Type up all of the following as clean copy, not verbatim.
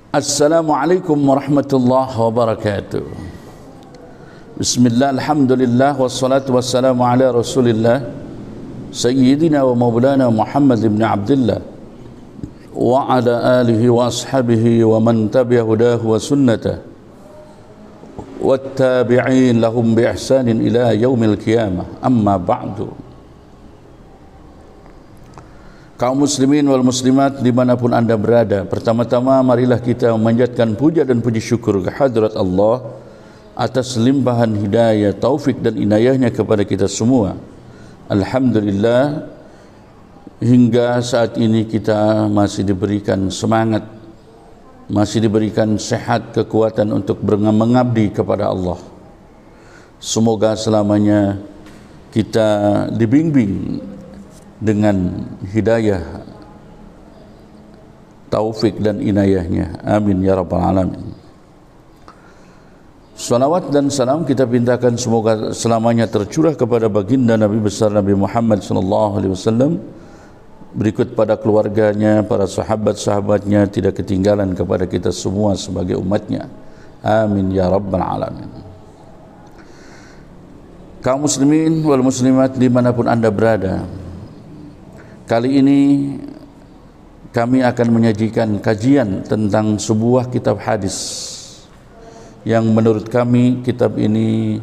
Assalamualaikum warahmatullahi wabarakatuh. Bismillah, alhamdulillah, wassalatu wassalamu ala rasulillah Sayyidina wa maulana Muhammad ibn Abdullah wa ala alihi wa ashabihi wa man tabi'a hudahu wa sunnatah wattabi'in lahum bi ihsanin ila yaumil qiyamah. Amma ba'du. Kaum muslimin wal muslimat dimanapun anda berada, pertama-tama marilah kita memanjatkan puja dan puji syukur kehadrat Allah atas limpahan hidayah, taufik dan inayahnya kepada kita semua. Alhamdulillah, hingga saat ini kita masih diberikan semangat, masih diberikan sehat, kekuatan untuk mengabdi kepada Allah. Semoga selamanya kita dibimbing dengan hidayah, taufik dan inayahnya. Amin ya rabbal alamin. Salawat dan salam kita pintakan semoga selamanya tercurah kepada baginda Nabi besar Nabi Muhammad SAW, berikut pada keluarganya, para sahabat-sahabatnya, tidak ketinggalan kepada kita semua sebagai umatnya. Amin ya rabbal alamin. Kaum muslimin wal muslimat dimanapun anda berada, kali ini kami akan menyajikan kajian tentang sebuah kitab hadis yang menurut kami kitab ini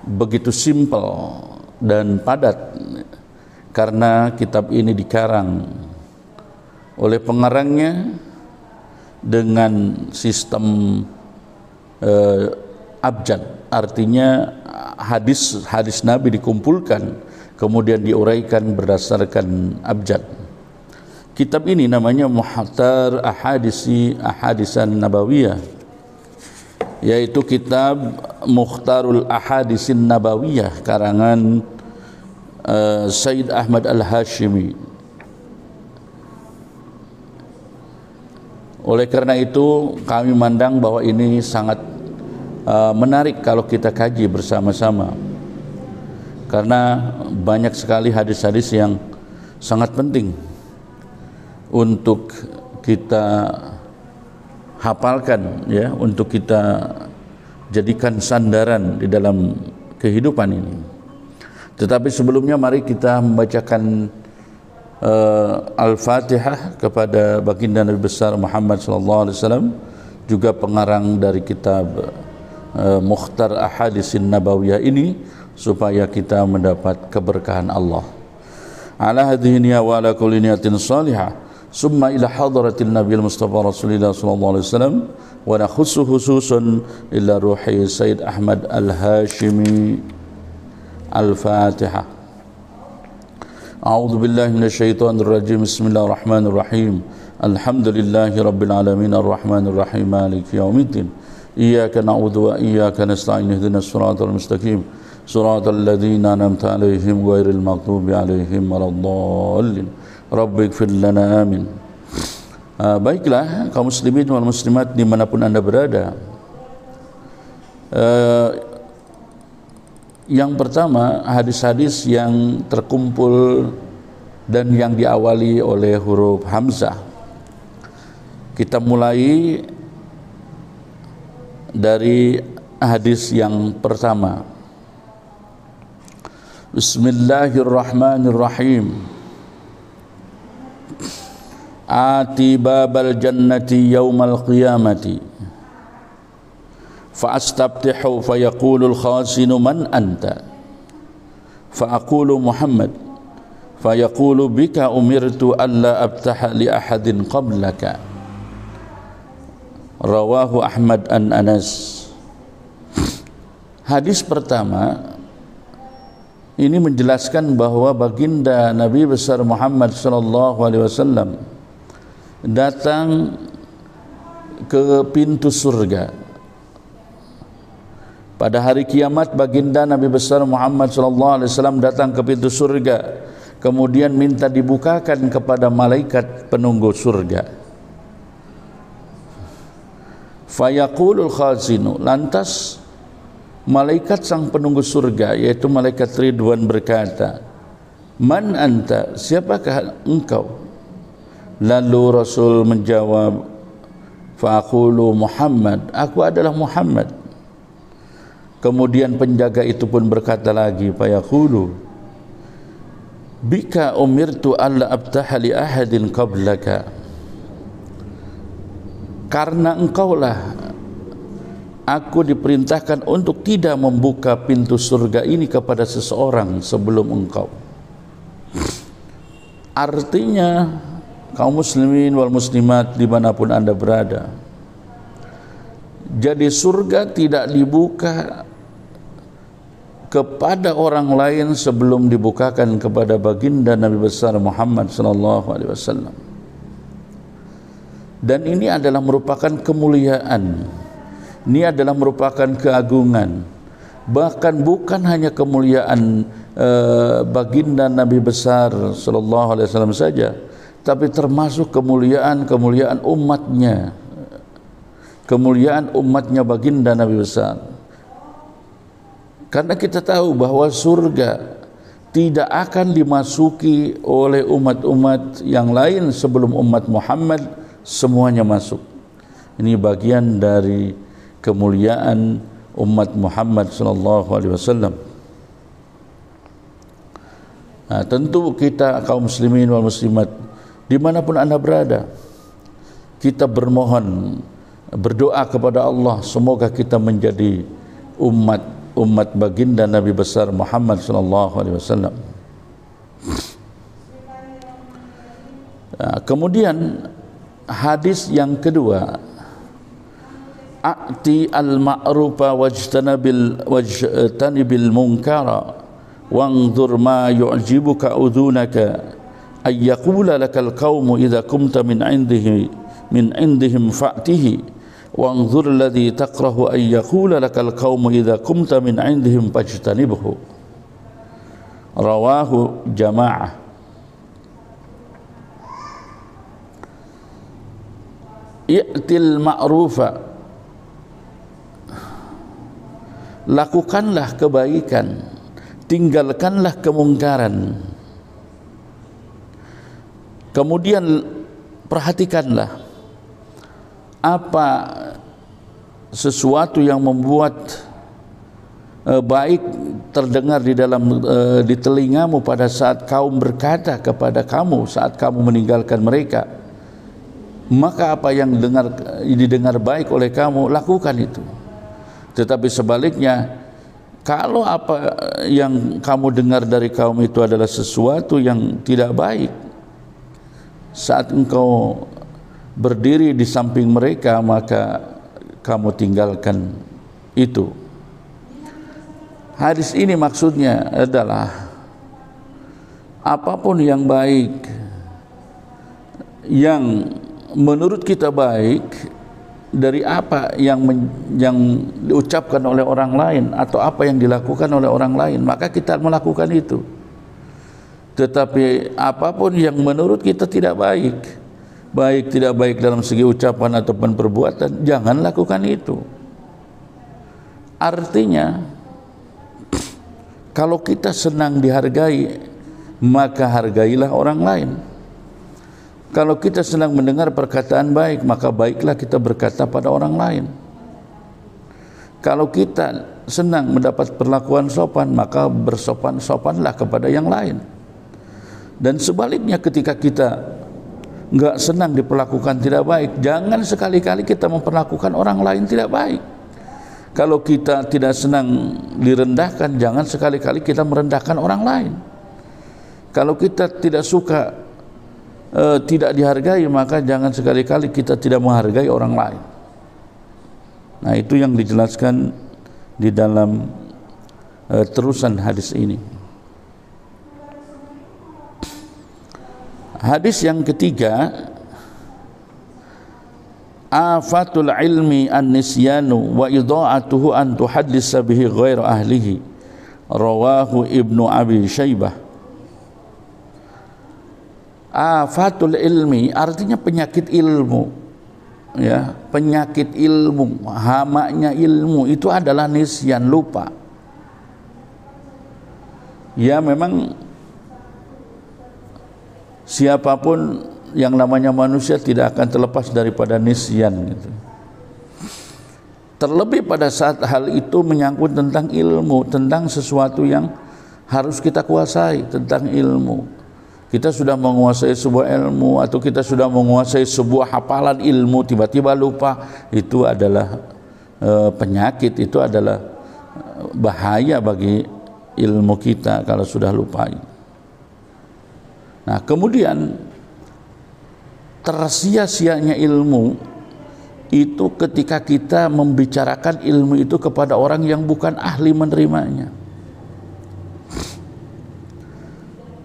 begitu simpel dan padat, karena kitab ini dikarang oleh pengarangnya dengan sistem abjad, artinya hadis Nabi dikumpulkan kemudian diuraikan berdasarkan abjad. Kitab ini namanya Mukhtar Ahadisan Nabawiyah, yaitu kitab Mukhtarul Ahadisin Nabawiyah karangan Sayyid Ahmad Al-Hashimi. Oleh karena itu kami memandang bahwa ini sangat menarik kalau kita kaji bersama-sama, karena banyak sekali hadis-hadis yang sangat penting untuk kita hafalkan, ya, untuk kita jadikan sandaran di dalam kehidupan ini. Tetapi sebelumnya mari kita membacakan Al-Fatihah kepada baginda Nabi besar Muhammad SAW, juga pengarang dari kitab Mukhtar Ahadisin Nabawiyah ini, supaya kita mendapat keberkahan Allah. Ala hadhihi niyya wa ala kulli niyatin salihah, summa ila hadratil nabiyil mustafa rasulillah sallallahu alaihi wasallam, wa nakhussu khususan ila ruhi Sayyid Ahmad Al-Hashimi. Al-Fatihah. A'udzu billahi minasyaitonir rajim. Bismillahirrahmanirrahim. Alhamdulillahi rabbil alamin arrahmanir rahim maliki yaumiddin. Iyyaka na'budu wa iyyaka nasta'in ihdinas siratal mustaqim siratal ladzina an'amta 'alaihim ghairil maghdubi 'alaihim waladdallin. Rabbighfir lana. Amin. Baiklah kaum muslimin wal muslimat dimanapun anda berada, yang pertama hadis-hadis yang terkumpul dan yang diawali oleh huruf Hamzah. Kita mulai dari hadis yang pertama. Bismillahirrahmanirrahim. Ati babal jannati yawmal qiyamati fa astabtihu fa yaqulul khazinu man anta fa aqulu Muhammad fa yaqulu bika umirtu alla abtaha li ahadin qablaka. Rawahu Ahmad an Anas. Hadis pertama ini menjelaskan bahwa baginda Nabi besar Muhammad sallallahu alaihi wasallam datang ke pintu surga. Pada hari kiamat baginda Nabi besar Muhammad sallallahu alaihi wasallam datang ke pintu surga, kemudian minta dibukakan kepada malaikat penunggu surga. Fayaqulul khazinu, lantas malaikat sang penunggu surga yaitu malaikat Ridwan berkata, man anta, siapakah engkau? Lalu Rasul menjawab, fa aqulu Muhammad, aku adalah Muhammad. Kemudian penjaga itu pun berkata lagi, fa yaqulu bika umirtu alla abtaha li ahadin qablaka, karena engkaulah aku diperintahkan untuk tidak membuka pintu surga ini kepada seseorang sebelum engkau. Artinya kaum muslimin wal muslimat dimanapun anda berada, jadi surga tidak dibuka kepada orang lain sebelum dibukakan kepada baginda Nabi besar Muhammad sallallahu alaihi wasallam. Dan ini adalah merupakan kemuliaan, ini adalah merupakan keagungan, bahkan bukan hanya kemuliaan baginda Nabi besar sallallahu alaihi wasallam saja, tapi termasuk kemuliaan umatnya, kemuliaan umatnya baginda Nabi besar. Karena kita tahu bahwa surga tidak akan dimasuki oleh umat-umat yang lain sebelum umat Muhammad semuanya masuk. Ini bagian dari kemuliaan umat Muhammad sallallahu alaihi wasallam. Nah, tentu kita kaum muslimin wal muslimat dimanapun anda berada, kita berdoa kepada Allah semoga kita menjadi umat baginda Nabi besar Muhammad sallallahu alaihi wasallam. Kemudian hadis yang kedua, a'ti al-ma'rufa wajtanibil munkara wanzur ma yu'jibuka udhunaka ay yaqula lakal qaumu idza kumta min indihim fa'tihi wanzur alladhi takrahu ay yaqula lakal qaumu idza kumta min indihim fajtanibhu. Rawahu jamaah. I'til ma'rufa, lakukanlah kebaikan, tinggalkanlah kemungkaran. Kemudian perhatikanlah apa sesuatu yang membuat baik terdengar di telingamu pada saat kaum berkata kepada kamu saat kamu meninggalkan mereka, maka apa yang didengar baik oleh kamu, lakukan itu. Tetapi sebaliknya, kalau apa yang kamu dengar dari kaum itu adalah sesuatu yang tidak baik, saat engkau berdiri di samping mereka, maka kamu tinggalkan itu. Hadis ini maksudnya adalah apapun yang baik, yang menurut kita baik dari apa yang diucapkan oleh orang lain atau apa yang dilakukan oleh orang lain, maka kita melakukan itu. Tetapi apapun yang menurut kita tidak baik, tidak baik dalam segi ucapan ataupun perbuatan, jangan lakukan itu. Artinya, kalau kita senang dihargai, maka hargailah orang lain. Kalau kita senang mendengar perkataan baik, maka baiklah kita berkata pada orang lain. Kalau kita senang mendapat perlakuan sopan, maka bersopan-sopanlah kepada yang lain. Dan sebaliknya, ketika kita enggak senang diperlakukan tidak baik, jangan sekali-kali kita memperlakukan orang lain tidak baik. Kalau kita tidak senang direndahkan, jangan sekali-kali kita merendahkan orang lain. Kalau kita tidak suka tidak dihargai, maka jangan sekali-kali kita tidak menghargai orang lain. Nah, itu yang dijelaskan di dalam terusan hadis ini. Hadis yang ketiga, afatul ilmi an-nisyanu wa idha'atuhu an tuhaddisa bihi ghairu ahlihi. Rawahu Ibnu Abi Syaibah. Afatul ilmi artinya penyakit ilmu, ya, penyakit ilmu, hamanya ilmu itu adalah nisyan, lupa. Ya, memang siapapun yang namanya manusia tidak akan terlepas daripada nisyan gitu. Terlebih pada saat hal itu menyangkut tentang ilmu, tentang sesuatu yang harus kita kuasai, tentang ilmu. Kita sudah menguasai sebuah ilmu atau kita sudah menguasai sebuah hafalan ilmu, tiba-tiba lupa, itu adalah penyakit, itu adalah bahaya bagi ilmu kita kalau sudah lupa. Nah, kemudian tersia-sianya ilmu itu ketika kita membicarakan ilmu itu kepada orang yang bukan ahli menerimanya.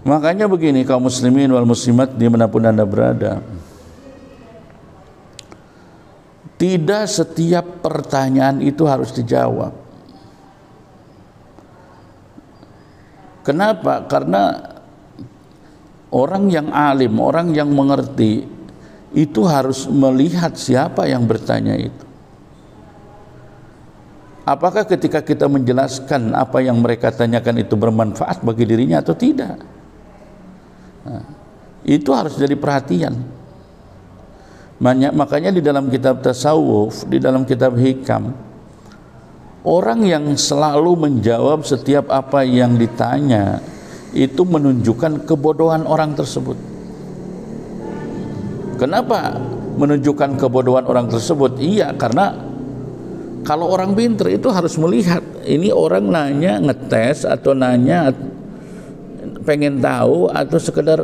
Makanya begini, kaum muslimin wal muslimat dimanapun Anda berada, tidak setiap pertanyaan itu harus dijawab. Kenapa? Karena orang yang alim, orang yang mengerti itu harus melihat siapa yang bertanya itu. Apakah ketika kita menjelaskan apa yang mereka tanyakan itu bermanfaat bagi dirinya atau tidak? Nah, itu harus jadi perhatian. Makanya di dalam kitab tasawuf, di dalam kitab hikam, orang yang selalu menjawab setiap apa yang ditanya itu menunjukkan kebodohan orang tersebut. Kenapa menunjukkan kebodohan orang tersebut? Iya, karena kalau orang pintar itu harus melihat ini orang nanya ngetes atau nanya pengen tahu atau sekedar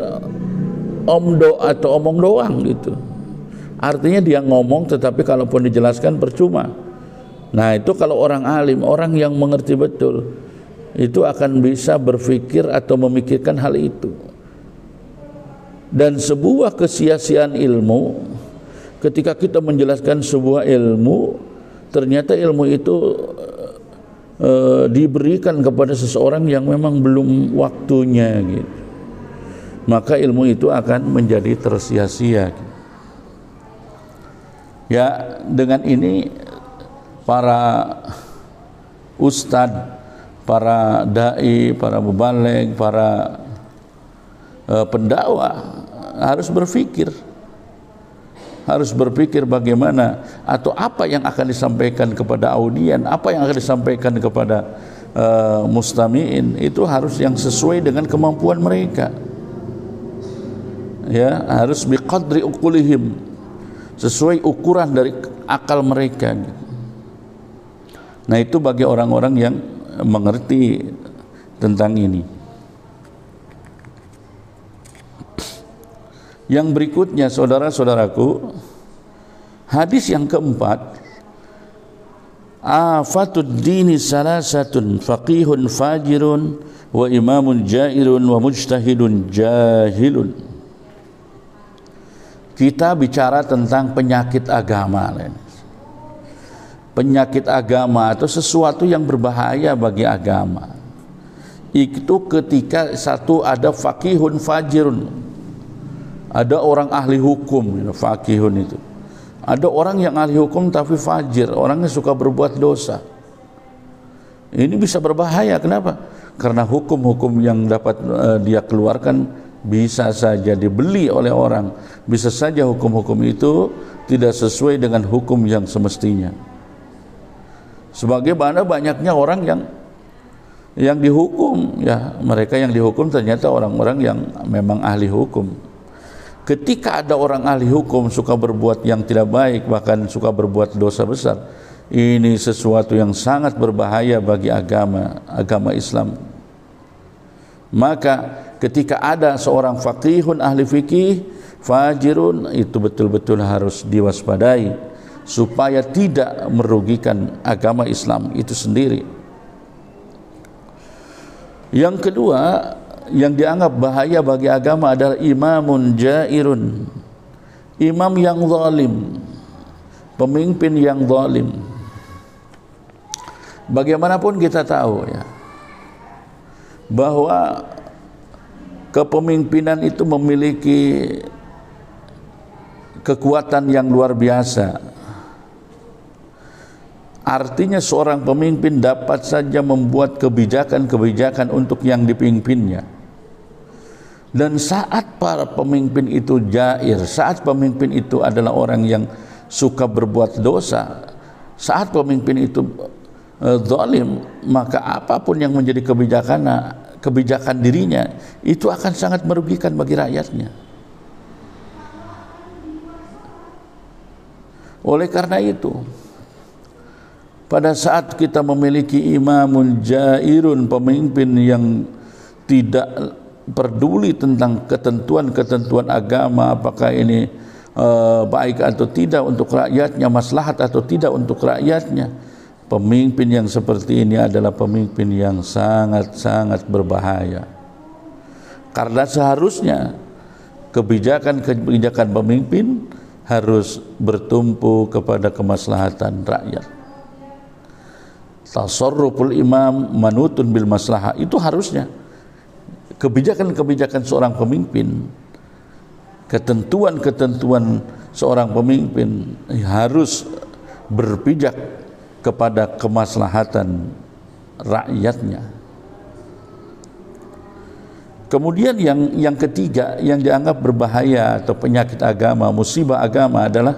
omdo atau omong doang gitu. Artinya dia ngomong tetapi kalaupun dijelaskan percuma. Nah, itu kalau orang alim, orang yang mengerti betul, itu akan bisa berpikir atau memikirkan hal itu. Dan sebuah kesia-siaan ilmu, ketika kita menjelaskan sebuah ilmu, ternyata ilmu itu diberikan kepada seseorang yang memang belum waktunya gitu. Maka ilmu itu akan menjadi tersia-sia gitu. Ya, dengan ini para ustadz, para dai, para mubaligh, para pendakwah harus berpikir bagaimana atau apa yang akan disampaikan kepada audien, apa yang akan disampaikan kepada mustami'in, itu harus yang sesuai dengan kemampuan mereka. Ya, harus biqadri uqulihim, sesuai ukuran dari akal mereka. Nah, itu bagi orang-orang yang mengerti tentang ini. Yang berikutnya, saudara-saudaraku, hadis yang keempat, afatud dini salasatun, faqihun fajirun, wa imamun jairun, wa mujtahidun jahilun. Kita bicara tentang penyakit agama. Penyakit agama atau sesuatu yang berbahaya bagi agama. Itu ketika satu ada faqihun fajirun, ada orang ahli hukum, faqihun itu. Ada orang yang ahli hukum tapi fajir, orangnya suka berbuat dosa. Ini bisa berbahaya. Kenapa? Karena hukum-hukum yang dapat dia keluarkan bisa saja dibeli oleh orang. Bisa saja hukum-hukum itu tidak sesuai dengan hukum yang semestinya. Sebagaimana banyaknya orang yang dihukum, ya, mereka yang dihukum ternyata orang-orang yang memang ahli hukum. Ketika ada orang ahli hukum suka berbuat yang tidak baik, bahkan suka berbuat dosa besar, ini sesuatu yang sangat berbahaya bagi agama Islam. Maka ketika ada seorang faqihun ahli fikih fajirun, itu betul-betul harus diwaspadai supaya tidak merugikan agama Islam itu sendiri. Yang kedua, yang dianggap bahaya bagi agama adalah imamun jairun, imam yang zalim, pemimpin yang zalim. Bagaimanapun kita tahu, ya, bahwa kepemimpinan itu memiliki kekuatan yang luar biasa. Artinya seorang pemimpin dapat saja membuat kebijakan-kebijakan untuk yang dipimpinnya. Dan saat para pemimpin itu jair, saat pemimpin itu adalah orang yang suka berbuat dosa, saat pemimpin itu zalim, maka apapun yang menjadi kebijakan dirinya itu akan sangat merugikan bagi rakyatnya. Oleh karena itu, pada saat kita memiliki imamun jairun, pemimpin yang tidak peduli tentang ketentuan-ketentuan agama, apakah ini baik atau tidak untuk rakyatnya, maslahat atau tidak untuk rakyatnya, pemimpin yang seperti ini adalah pemimpin yang sangat-sangat berbahaya. Karena seharusnya kebijakan-kebijakan pemimpin harus bertumpu kepada kemaslahatan rakyat. Tasarruful imam manutun bil maslahah, itu harusnya kebijakan-kebijakan seorang pemimpin, ketentuan-ketentuan seorang pemimpin harus berpijak kepada kemaslahatan rakyatnya. Kemudian yang ketiga yang dianggap berbahaya atau penyakit agama, musibah agama adalah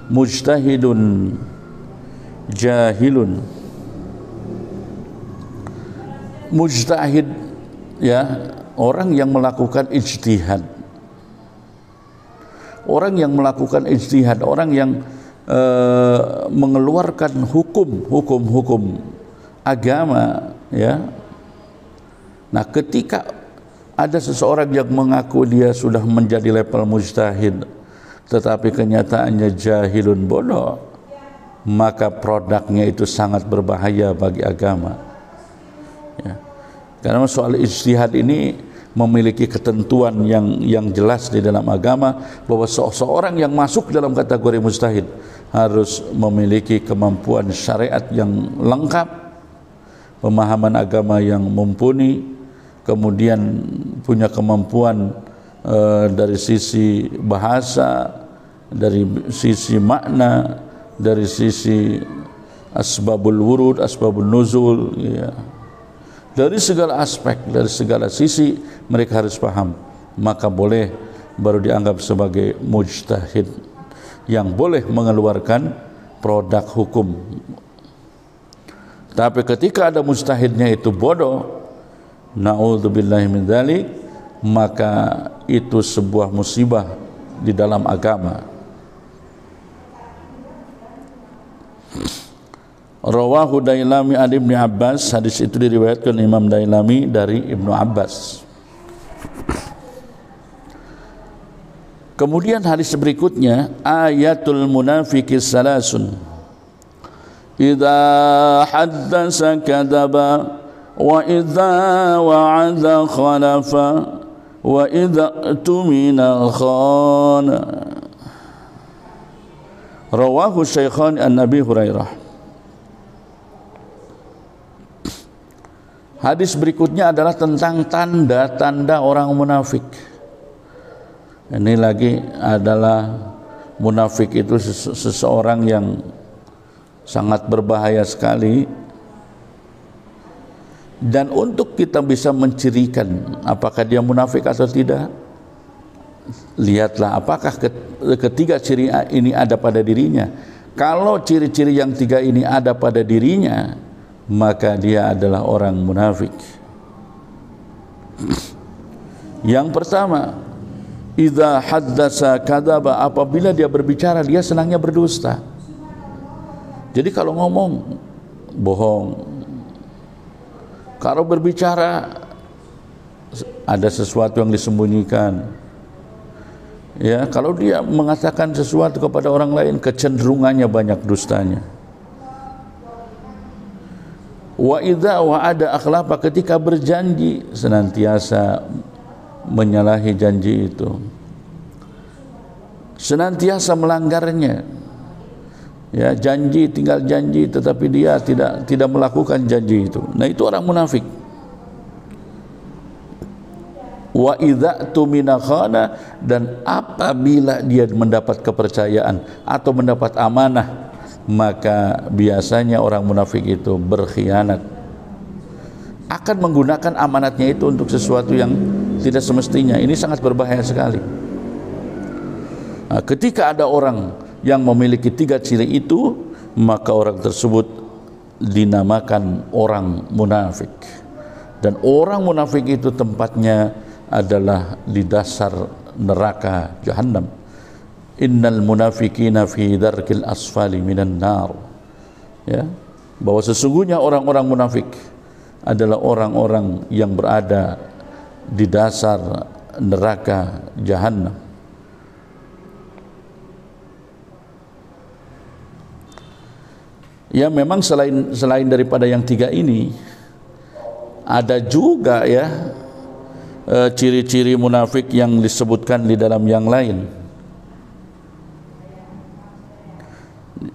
mujtahidun jahilun. Mujtahid, ya, orang yang melakukan ijtihad. Orang yang melakukan ijtihad, orang yang mengeluarkan hukum agama, ya. Nah, ketika ada seseorang yang mengaku dia sudah menjadi level mujtahid, tetapi kenyataannya jahilun, bodoh, maka produknya itu sangat berbahaya bagi agama. Ya. Karena soal ijtihad ini memiliki ketentuan yang jelas di dalam agama, bahwa seorang yang masuk dalam kategori mujtahid harus memiliki kemampuan syariat yang lengkap, pemahaman agama yang mumpuni, kemudian punya kemampuan dari sisi bahasa, dari sisi makna, dari sisi asbabul wurud, asbabul nuzul, ya. Dari segala aspek, dari segala sisi mereka harus paham, maka boleh baru dianggap sebagai mujtahid yang boleh mengeluarkan produk hukum. Tapi ketika ada mujtahidnya itu bodoh, na'udzubillahi min dzalik, maka itu sebuah musibah di dalam agama. Rawahu Dailami an Ibnu Abbas, hadis itu diriwayatkan Imam Dailami dari Ibnu Abbas. Kemudian hadis berikutnya, ayatul munafiqi salasun, idza haddasa kadzaba wa idza wa'ada khalafa wa idza tumina khana. Rawahu Syaikhan an Nabi Hurairah. Hadis berikutnya adalah tentang tanda-tanda orang munafik. Ini lagi adalah munafik itu seseorang yang sangat berbahaya sekali. Dan untuk kita bisa mencirikan apakah dia munafik atau tidak, lihatlah apakah ketiga ciri ini ada pada dirinya. Kalau ciri-ciri yang tiga ini ada pada dirinya, maka dia adalah orang munafik. Yang pertama, idza haddasa kadzaba, apabila dia berbicara dia senangnya berdusta. Jadi kalau ngomong bohong, kalau berbicara ada sesuatu yang disembunyikan. Ya, kalau dia mengatakan sesuatu kepada orang lain, kecenderungannya banyak dustanya. Wa idza wa'ada akhlafa, ketika berjanji senantiasa menyalahi janji itu, senantiasa melanggarnya. Ya, janji tinggal janji, tetapi dia tidak melakukan janji itu. Nah, itu orang munafik. Wa idza tumina khana, dan apabila dia mendapat kepercayaan atau mendapat amanah, maka biasanya orang munafik itu berkhianat, akan menggunakan amanatnya itu untuk sesuatu yang tidak semestinya. Ini sangat berbahaya sekali. Nah, ketika ada orang yang memiliki 3 ciri itu, maka orang tersebut dinamakan orang munafik. Dan orang munafik itu tempatnya adalah di dasar neraka Jahannam. Innal munafiqina fi darkil asfali minan nar. Ya, bahwa sesungguhnya orang-orang munafik adalah orang-orang yang berada di dasar neraka Jahannam. Ya, memang selain daripada yang 3 ini, ada juga ya ciri-ciri munafik yang disebutkan di dalam yang lain.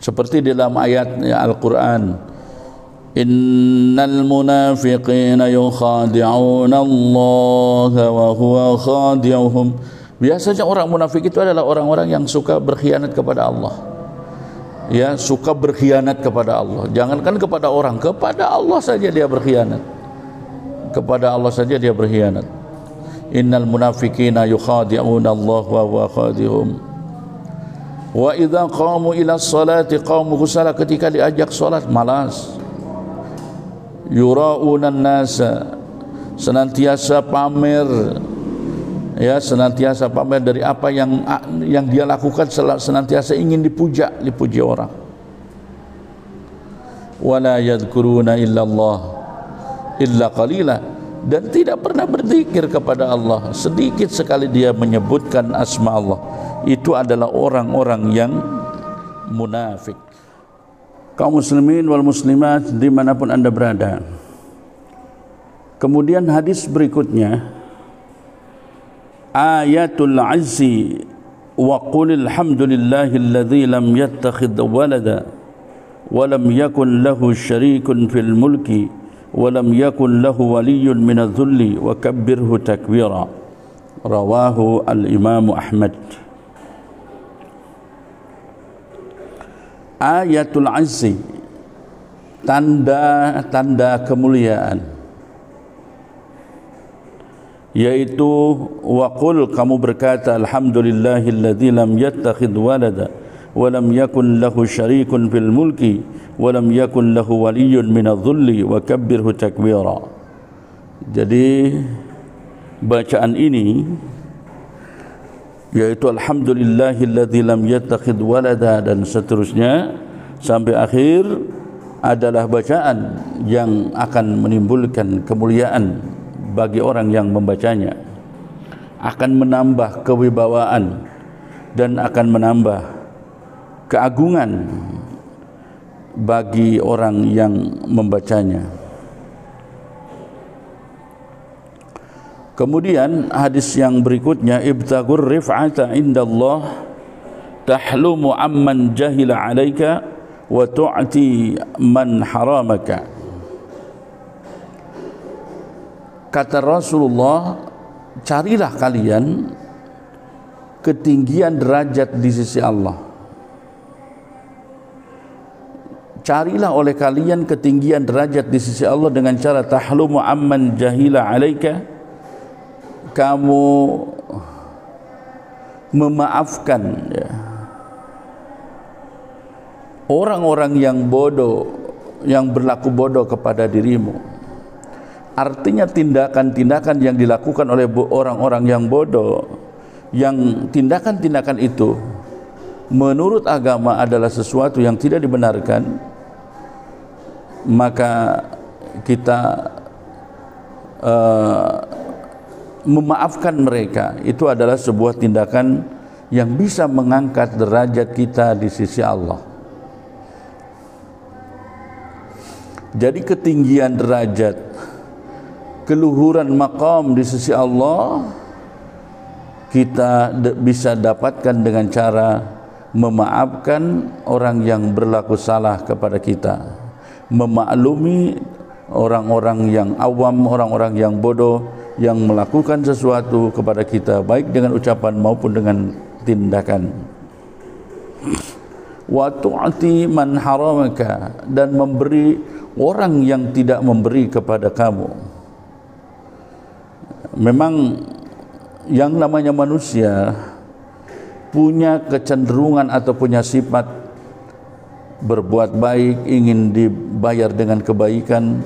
Seperti dalam ayat Al-Quran, innal munafiqina yukhadi'una Allah wa huwa khadi'uhum. Biasanya orang munafik itu adalah orang-orang yang suka berkhianat kepada Allah. Ya, suka berkhianat kepada Allah. Jangankan kepada orang, kepada Allah saja dia berkhianat. Kepada Allah saja dia berkhianat. Innal munafiqina yukhadi'una Allah wa huwa khadi'uhum. Wa idza qamu ila sholati qamu kusala, ketika diajak salat malas. Yura'una an-nasa, senantiasa pamer, ya, senantiasa pamer dari apa yang dia lakukan, senantiasa ingin dipuji orang. Wala yadhkuruna illallah illa qalila, dan tidak pernah berzikir kepada Allah, sedikit sekali dia menyebutkan asma Allah. Itu adalah orang-orang yang munafik. Kaum muslimin wal muslimat dimanapun anda berada. Kemudian hadis berikutnya, ayatul azzi wa qul alhamdulillahilladzi lam yattakhidh walada wa lam yakun lahu syarikun fil mulki wa lam yakun lahu waliyyun minadh-dhulli wa kabbirhu takbira. Rawahu al-Imam Ahmad. Ayatul azzi, tanda-tanda kemuliaan, yaitu waqul, kamu berkata alhamdulillahilladzi lam yattakhidh walada wa lam yakun lahu syarikun fil mulki wa lam yakun lahu waliyyun minadh-dhulli wa kabbirhu takbira. Jadi bacaan ini, yaitu alhamdulillahilladzi lam yattakhidh walada dan seterusnya sampai akhir, adalah bacaan yang akan menimbulkan kemuliaan bagi orang yang membacanya, akan menambah kewibawaan dan akan menambah keagungan bagi orang yang membacanya. Kemudian hadis yang berikutnya, ibtagur rif'ata indallah tahlumu amman jahila alaika wa tu'ti man haramaka. Kata Rasulullah, carilah kalian ketinggian derajat di sisi Allah. Carilah oleh kalian ketinggian derajat di sisi Allah dengan cara tahlumu amman jahila alaika, kamu memaafkan ya, orang-orang yang bodoh, yang berlaku bodoh kepada dirimu. Artinya tindakan-tindakan yang dilakukan oleh orang-orang yang bodoh, yang tindakan-tindakan itu menurut agama adalah sesuatu yang tidak dibenarkan, maka kita memaafkan mereka. Itu adalah sebuah tindakan yang bisa mengangkat derajat kita di sisi Allah. Jadi ketinggian derajat, keluhuran maqam di sisi Allah kita bisa dapatkan dengan cara memaafkan orang yang berlaku salah kepada kita, memaklumi orang-orang yang awam, orang-orang yang bodoh yang melakukan sesuatu kepada kita, baik dengan ucapan maupun dengan tindakan. Wa tu'ti man haramaka, dan memberi orang yang tidak memberi kepada kamu. Memang yang namanya manusia punya kecenderungan atau punya sifat berbuat baik ingin dibayar dengan kebaikan,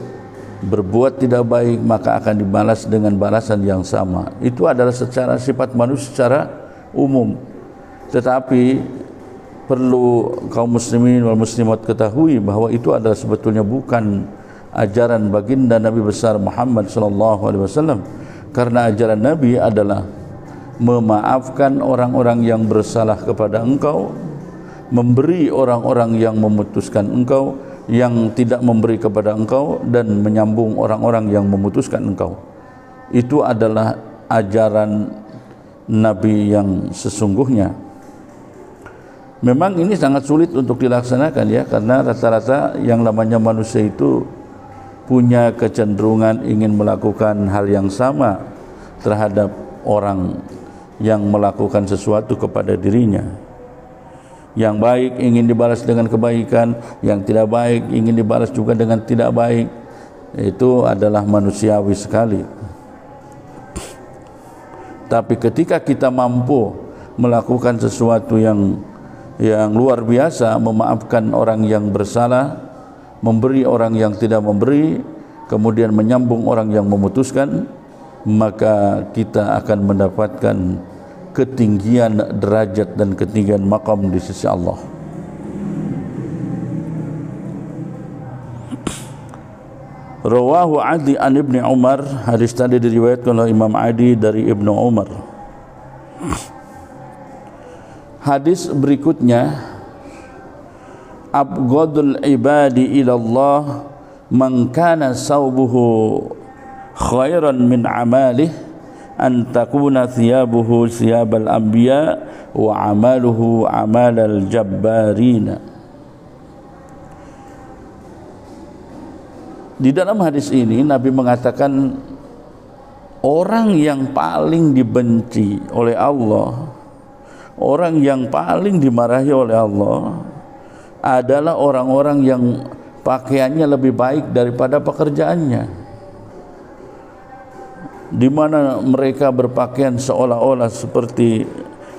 berbuat tidak baik maka akan dibalas dengan balasan yang sama. Itu adalah secara sifat manusia secara umum. Tetapi perlu kaum muslimin wal muslimat ketahui bahwa itu adalah sebetulnya bukan ajaran baginda Nabi besar Muhammad sallallahu alaihi wasallam. Karena ajaran Nabi adalah memaafkan orang-orang yang bersalah kepada engkau, memberi orang-orang yang memutuskan engkau, yang tidak memberi kepada engkau, dan menyambung orang-orang yang memutuskan engkau. Itu adalah ajaran Nabi yang sesungguhnya. Memang ini sangat sulit untuk dilaksanakan ya, karena rata-rata yang namanya manusia itu punya kecenderungan ingin melakukan hal yang sama terhadap orang yang melakukan sesuatu kepada dirinya. Yang baik ingin dibalas dengan kebaikan, yang tidak baik ingin dibalas juga dengan tidak baik. Itu adalah manusiawi sekali. Tapi ketika kita mampu melakukan sesuatu yang luar biasa, memaafkan orang yang bersalah, memberi orang yang tidak memberi, kemudian menyambung orang yang memutuskan, maka kita akan mendapatkan ketinggian derajat dan ketinggian maqam di sisi Allah. Rawahu Adi an Ibnu Umar, hadis tadi diriwayatkan oleh Imam Adi dari Ibnu Umar. Hadis berikutnya, abghadul ibadi ila Allah man kana saubuhu khairan min amalih an takuna thiyabuhu thiyabal anbiya wa amaluhu amalal jabbarina. Di dalam hadis ini Nabi mengatakan orang yang paling dibenci oleh Allah, orang yang paling dimarahi oleh Allah adalah orang-orang yang pakaiannya lebih baik daripada pekerjaannya, di mana mereka berpakaian seolah-olah seperti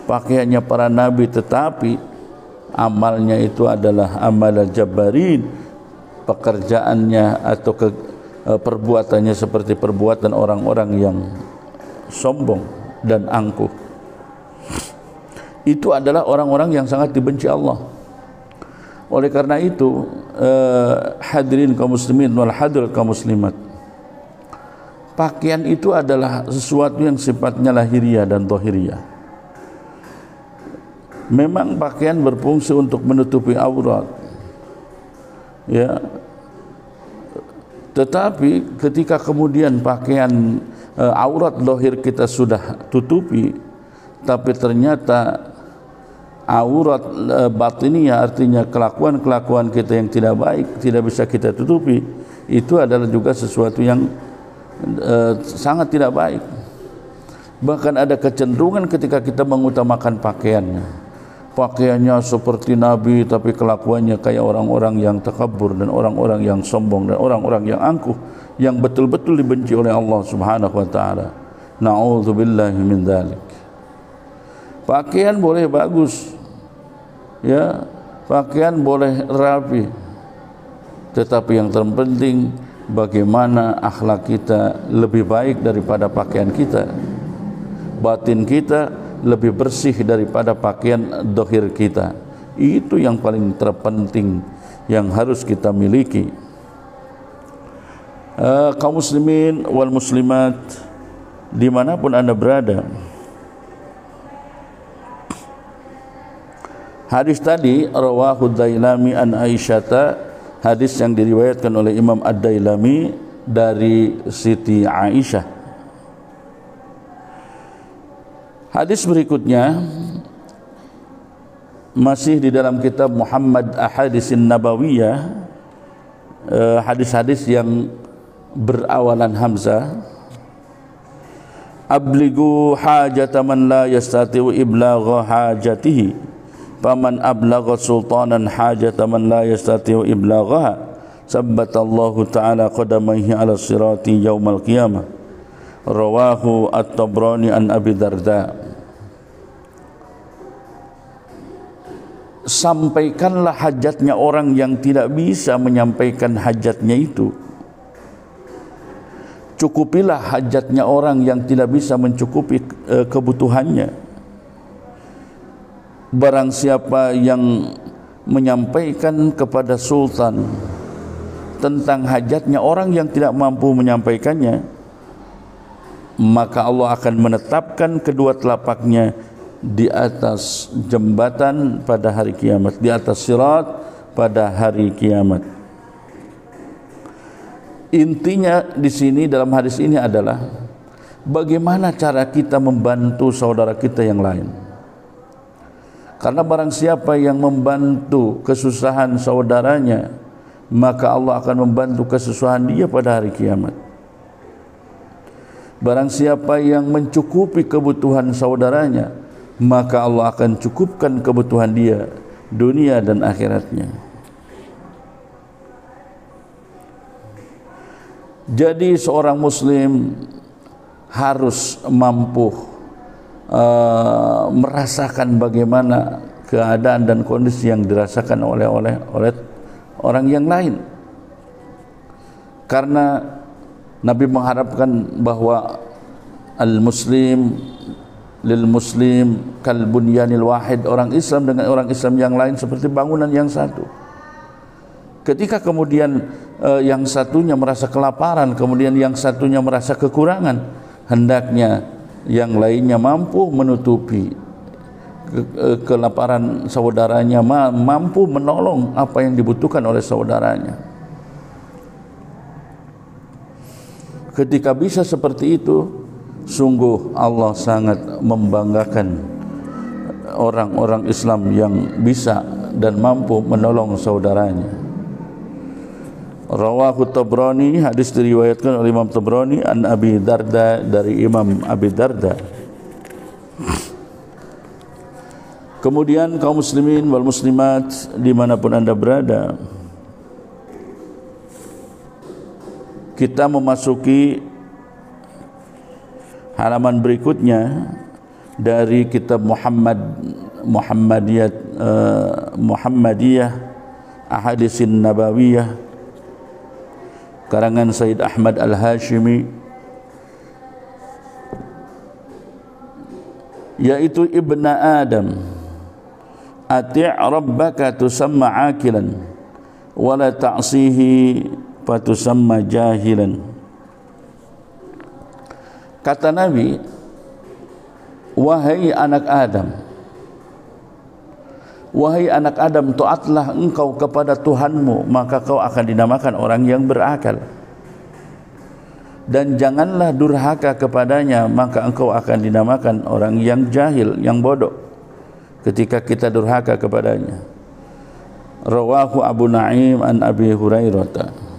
pakaiannya para nabi, tetapi amalnya itu adalah amal jabbarin, pekerjaannya atau perbuatannya seperti perbuatan orang-orang yang sombong dan angkuh. Itu adalah orang-orang yang sangat dibenci Allah. Oleh karena itu, hadirin kaum muslimin wal hadirat kaum muslimat, pakaian itu adalah sesuatu yang sifatnya lahiriah dan zahiriah. Memang pakaian berfungsi untuk menutupi aurat, ya. Tetapi ketika kemudian pakaian aurat zahir kita sudah tutupi, tapi ternyata aurat batiniah, artinya kelakuan-kelakuan kita yang tidak baik tidak bisa kita tutupi, itu adalah juga sesuatu yang sangat tidak baik. Bahkan ada kecenderungan ketika kita mengutamakan pakaiannya seperti Nabi, tapi kelakuannya kayak orang-orang yang takabur dan orang-orang yang sombong dan orang-orang yang angkuh, yang betul-betul dibenci oleh Allah Subhanahu wa taala. Na'udzubillahi min dzalik. Pakaian boleh bagus, ya, pakaian boleh rapi, tetapi yang terpenting bagaimana akhlak kita lebih baik daripada pakaian kita, batin kita lebih bersih daripada pakaian zahir kita. Itu yang paling terpenting yang harus kita miliki. Kaum muslimin wal muslimat dimanapun anda berada, hadis tadi rawahu Dailami an Aisyata, hadis yang diriwayatkan oleh Imam Ad-Dailami dari Siti Aisyah. Hadis berikutnya masih di dalam kitab Muhammad Ahadisin Nabawiyah, hadis-hadis yang berawalan hamzah. Abligu hajata man la yastati'u iblagha hajatihi, faman ablagha sultanan hajata man la yastati'u iblaghaha sabbatallahu ta'ala qadamaihi ala sirati yaumal qiyamah Rawahu At-Tabrani an Abi Darda. Sampaikanlah hajatnya orang yang tidak bisa menyampaikan hajatnya itu. Cukupilah hajatnya orang yang tidak bisa mencukupi kebutuhannya. Barang siapa yang menyampaikan kepada sultan tentang hajatnya orang yang tidak mampu menyampaikannya, maka Allah akan menetapkan kedua telapaknya di atas jembatan pada hari kiamat, di atas sirat pada hari kiamat. Intinya di sini dalam hadis ini adalah bagaimana cara kita membantu saudara kita yang lain. Karena barang siapa yang membantu kesusahan saudaranya, maka Allah akan membantu kesusahan dia pada hari kiamat. Barang siapa yang mencukupi kebutuhan saudaranya, maka Allah akan cukupkan kebutuhan dia dunia dan akhiratnya. Jadi seorang muslim harus mampu merasakan bagaimana keadaan dan kondisi yang dirasakan oleh orang yang lain. Karena Nabi mengharapkan bahwa al-muslim lil muslim kal bunyanil wahid, orang Islam dengan orang Islam yang lain seperti bangunan yang satu. Ketika kemudian yang satunya merasa kelaparan, kemudian yang satunya merasa kekurangan, hendaknya yang lainnya mampu menutupi kelaparan saudaranya, mampu menolong apa yang dibutuhkan oleh saudaranya. Ketika bisa seperti itu, sungguh Allah sangat membanggakan orang-orang Islam yang bisa dan mampu menolong saudaranya. Rawahu Tabrani, hadis diriwayatkan oleh Imam Tabrani an Abi Darda, dari Imam Abi Darda. Kemudian kaum muslimin wal muslimat dimanapun anda berada, kita memasuki halaman berikutnya dari kitab Muhammadiyah Ahadisin Nabawiyah karangan Sayyid Ahmad Al-Hashimi, yaitu Ibna Adam, ati' rabbaka tusamma akilan wala ta'sihi fatusamma jahilan. Kata Nabi, wahai anak Adam, wahai anak Adam, taatlah engkau kepada Tuhanmu, maka kau akan dinamakan orang yang berakal. Dan janganlah durhaka kepadanya, maka engkau akan dinamakan orang yang jahil, yang bodoh ketika kita durhaka kepadanya. Rawahu Abu Naim an Abi Hurairah.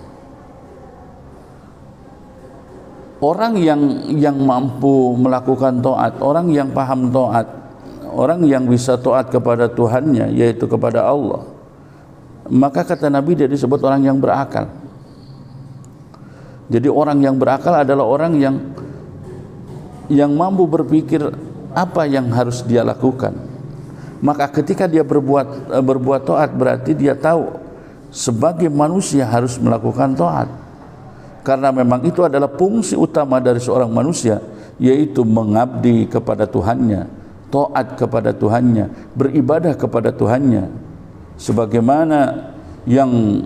Orang yang mampu melakukan taat, orang yang paham taat, orang yang bisa taat kepada Tuhannya, yaitu kepada Allah, maka kata Nabi dia disebut orang yang berakal. Jadi orang yang berakal adalah orang yang mampu berpikir apa yang harus dia lakukan. Maka ketika dia berbuat taat, berarti dia tahu sebagai manusia harus melakukan taat. Karena memang itu adalah fungsi utama dari seorang manusia, yaitu mengabdi kepada Tuhannya, taat kepada Tuhannya, beribadah kepada Tuhannya, sebagaimana yang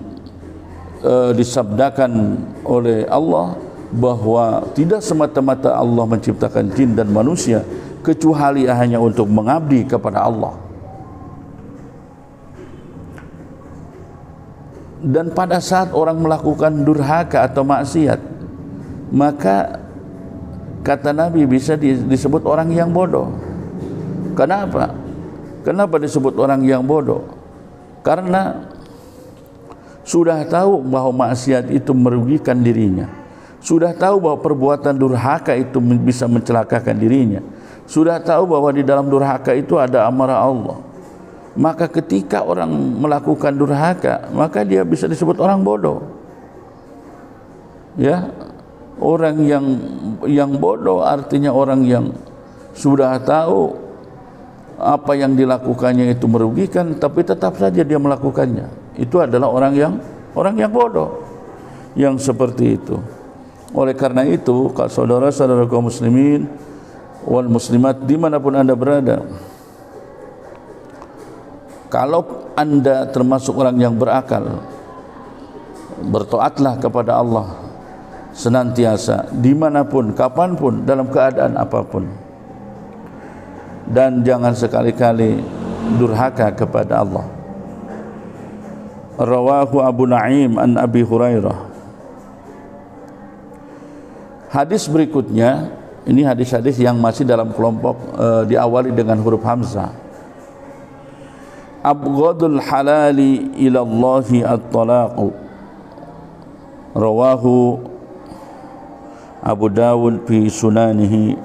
disabdakan oleh Allah bahwa tidak semata-mata Allah menciptakan jin dan manusia kecuali hanya untuk mengabdi kepada Allah. Dan pada saat orang melakukan durhaka atau maksiat, maka kata Nabi bisa disebut orang yang bodoh. Kenapa? Kenapa disebut orang yang bodoh? Karena sudah tahu bahwa maksiat itu merugikan dirinya, sudah tahu bahwa perbuatan durhaka itu bisa mencelakakan dirinya, sudah tahu bahwa di dalam durhaka itu ada amarah Allah. Maka ketika orang melakukan durhaka, maka dia bisa disebut orang bodoh. Ya, Orang yang bodoh artinya orang yang sudah tahu apa yang dilakukannya itu merugikan, tapi tetap saja dia melakukannya. Itu adalah orang yang bodoh yang seperti itu. Oleh karena itu, saudara-saudara kaum muslimin wal muslimat dimanapun anda berada, kalau anda termasuk orang yang berakal, bertaatlah kepada Allah senantiasa, dimanapun, kapanpun, dalam keadaan apapun, dan jangan sekali-kali durhaka kepada Allah. Rawahu Abu Naim an Abi Hurairah. Hadis berikutnya, ini hadis-hadis yang masih dalam kelompok diawali dengan huruf hamzah. Abghadul halali ila Allahi at-talaqu. Rawahu Abu Dawud fi sunanihi,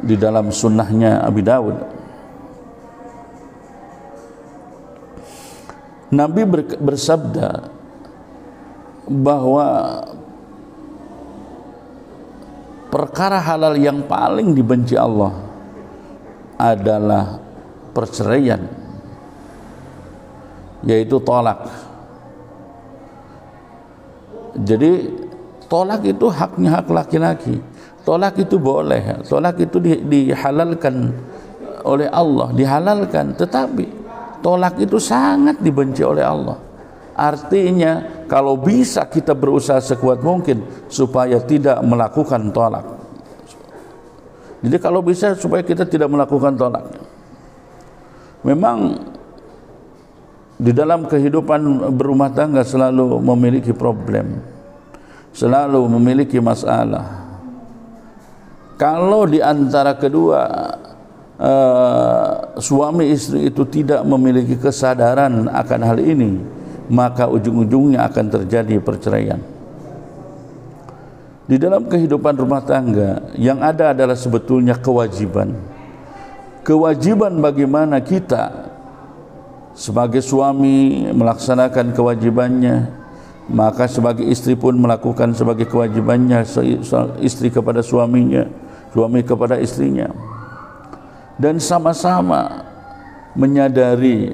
di dalam sunnahnya Abi Dawud. Nabi bersabda bahwa perkara halal yang paling dibenci Allah adalah perceraian, yaitu tolak. Jadi tolak itu haknya hak laki-laki. Tolak itu boleh, tolak itu dihalalkan oleh Allah, dihalalkan, tetapi tolak itu sangat dibenci oleh Allah. Artinya kalau bisa kita berusaha sekuat mungkin supaya tidak melakukan tolak. Jadi kalau bisa supaya kita tidak melakukan tolak. Memang di dalam kehidupan berumah tangga selalu memiliki problem, selalu memiliki masalah. Kalau di antara kedua suami istri itu tidak memiliki kesadaran akan hal ini, maka ujung-ujungnya akan terjadi perceraian. Di dalam kehidupan rumah tangga yang ada adalah sebetulnya kewajiban bagaimana kita sebagai suami melaksanakan kewajibannya, maka sebagai istri pun melakukan sebagai kewajibannya, istri kepada suaminya, suami kepada istrinya, dan sama-sama menyadari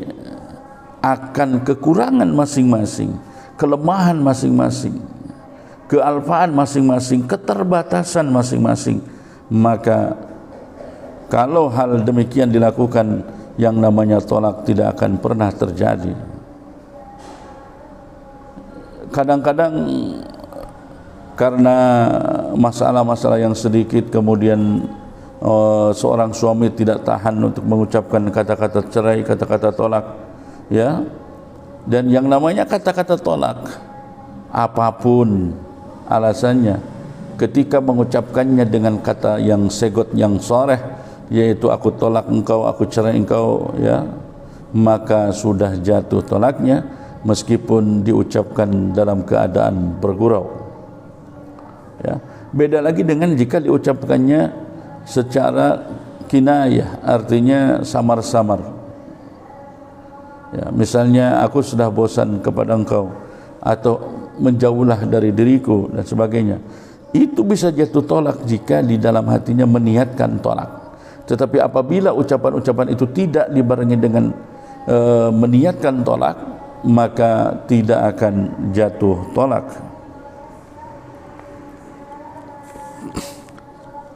akan kekurangan masing-masing, kelemahan masing-masing, kealfaan masing-masing, keterbatasan masing-masing. Maka kalau hal demikian dilakukan, yang namanya tolak tidak akan pernah terjadi. Kadang-kadang karena masalah-masalah yang sedikit, kemudian seorang suami tidak tahan untuk mengucapkan kata-kata cerai, kata-kata tolak, ya. Dan yang namanya kata-kata tolak, apapun alasannya, ketika mengucapkannya dengan kata yang segot, yang soreh, yaitu aku tolak engkau, aku cerai engkau, ya, maka sudah jatuh tolaknya, meskipun diucapkan dalam keadaan bergurau, ya. Beda lagi dengan jika diucapkannya secara kinayah, artinya samar-samar, ya. Misalnya, aku sudah bosan kepada engkau, atau menjauhlah dari diriku, dan sebagainya. Itu bisa jatuh tolak jika di dalam hatinya meniatkan tolak. Tetapi apabila ucapan-ucapan itu tidak dibarengi dengan meniatkan tolak, maka tidak akan jatuh tolak.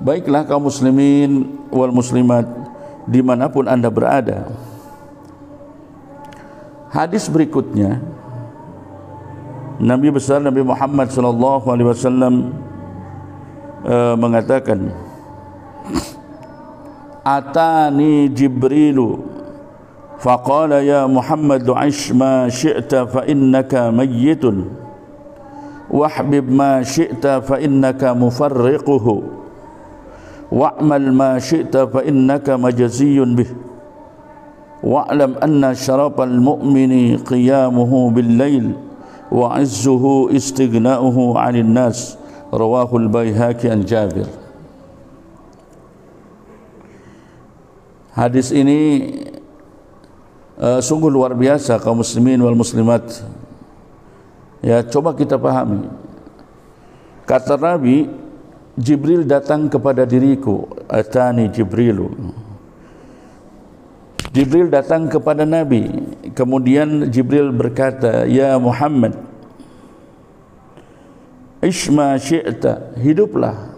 Baiklah kaum muslimin wal muslimat dimanapun anda berada, hadis berikutnya Nabi besar Nabi Muhammad SAW mengatakan, Atani Jibrilu faqala ya Muhammad aish ma syi'ta fa innaka mayyitun wahbib ma syi'ta fa innaka mufarriquhu wa'mal ma syi'ta fa innaka majziyun bih wa'lam anna syarafal mu'mini qiyamuhu bil lail wa 'izzuhu istighna'uhu 'anil nas. Rawahul Baihaqi an Jabir. Hadis ini sungguh luar biasa kaum muslimin wal muslimat. Ya, coba kita pahami. Kata Nabi, Jibril datang kepada diriku, atani Jibrilu. Jibril datang kepada Nabi. Kemudian Jibril berkata, ya Muhammad, Ishma syi'ta, hiduplah